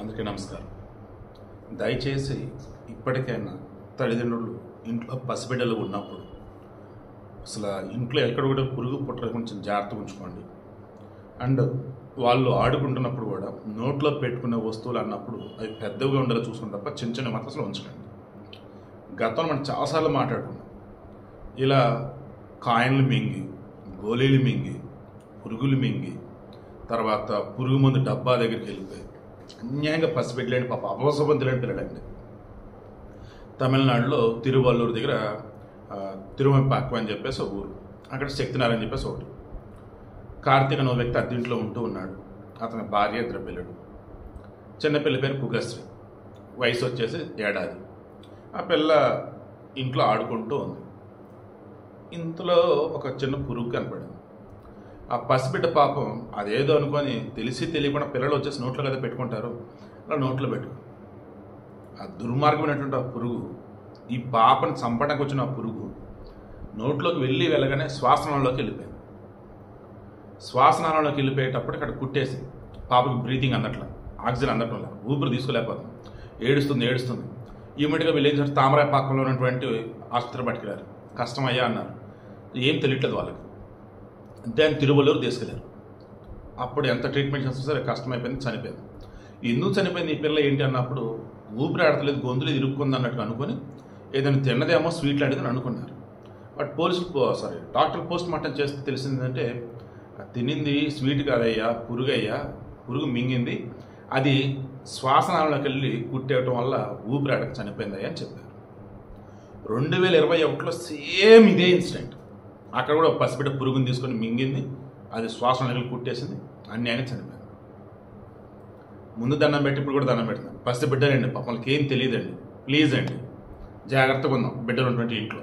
అందరికీ నమస్కారం. దయచేసి ఇప్పటికైనా తల్లిదండ్రులు ఇంట్లో పసిబిడ్డలు ఉన్నప్పుడు అసలు ఇంట్లో ఎక్కడ కూడా పురుగు పుట్ట కొంచెం జాగ్రత్తగా ఉంచుకోండి. అండ్ వాళ్ళు ఆడుకుంటున్నప్పుడు కూడా నోట్లో పెట్టుకునే వస్తువులు అన్నప్పుడు అవి పెద్దగా ఉండేలా చూసుకుని తప్ప చిన్న చిన్న మాత్రం అసలు ఉంచకండి. గతంలో మనం చాలాసార్లు మాట్లాడుకున్నాం. ఇలా కాయిన్లు మింగి, గోళీలు మింగి, పురుగులు మింగి, తర్వాత పురుగు మందు డబ్బా దగ్గరికి వెళ్ళిపోయి అన్యాయంగా పసిబిడ్డలేండి, పాప అపవసబంతులేని పిల్లలండి. తమిళనాడులో తిరువల్లూరు దగ్గర తిరుమలపాకు అని చెప్పేసి ఒక ఊరు, అక్కడ శక్తినారాయణ అని చెప్పేసి ఒకటి. కార్తీక్ అనే వ్యక్తి అద్దీంట్లో ఉంటూ ఉన్నాడు. అతని భార్య, ఇద్దరు పిల్లలు. చిన్నపిల్ల పేరు పుగశ్రీ, వయసు వచ్చేసి 1 ఏడాది. ఆ పిల్ల ఇంట్లో ఆడుకుంటూ ఉంది. ఇంతలో ఒక చిన్న పురుగు కనపడింది. ఆ పసిబిడ్డ పాపం అదేదో అనుకొని తెలిసి తెలియకుండా పిల్లలు వచ్చేసి నోట్లో కదా పెట్టుకుంటారు, అలా నోట్లో పెట్టు. ఆ దుర్మార్గమైనటువంటి ఆ పురుగు, ఈ పాపను చంపడానికి వచ్చిన ఆ పురుగు నోట్లోకి వెళ్ళగానే శ్వాసనాళంలోకి వెళ్ళిపోయింది. శ్వాసనాళంలోకి వెళ్ళిపోయేటప్పుడు అక్కడ కుట్టేసి పాపకి బ్రీతింగ్ అందట్లా, ఆక్సిజన్ అందటం లేదు, ఊపిరి తీసుకోలేకపోతుంది, ఏడుస్తుంది. ఇమ్మీడియట్గా వీళ్ళు ఏం చేస్తారు, తామరాపాకంలో ఉన్నటువంటి ఆసుపత్రి పట్టుకెళ్ళారు. కష్టమయ్యా అన్నారు. ఏం తెలియట్లేదు వాళ్ళకి. దాన్ని తిరువల్లూరు తీసుకెళ్ళారు. అప్పుడు ఎంత ట్రీట్మెంట్ చేస్తే సరే కష్టమైపోయింది, చనిపోయింది. ఎందుకు చనిపోయింది ఈ పిల్ల ఏంటి అన్నప్పుడు ఊపిరి ఆడతలేదు, గొంతులు ఇరుక్కుంది అన్నట్టు అనుకుని ఏదైనా తిన్నదేమో స్వీట్ లాంటిదని అనుకున్నారు. బట్ డాక్టర్ పోస్ట్ మార్టం చేస్తే తెలిసిందంటే తినింది స్వీట్ కాదయ్యా, పురుగు మింగింది, అది శ్వాసనాళంలోకి వెళ్ళి కుట్టేయటం వల్ల ఊపిరి ఆడక చనిపోయిందయ్యా అని చెప్పారు. 2021లో సేమ్ ఇదే ఇన్సిడెంట్. అక్కడ కూడా పసిబిడ్డ పురుగుని తీసుకొని మింగింది, అది శ్వాసనాళాలకు కుట్టేసింది, అన్యాయంగా చనిపోయింది. ముందు దండం పెట్టి ఇప్పుడు కూడా దండం పెడుతున్నాం. పసిబిడ్డలండి, పాపం వాళ్ళకి ఏం తెలియదండి. ప్లీజ్ అండి, జాగ్రత్తగా ఉందాం బిడ్డలు ఉన్నటువంటి ఇంట్లో.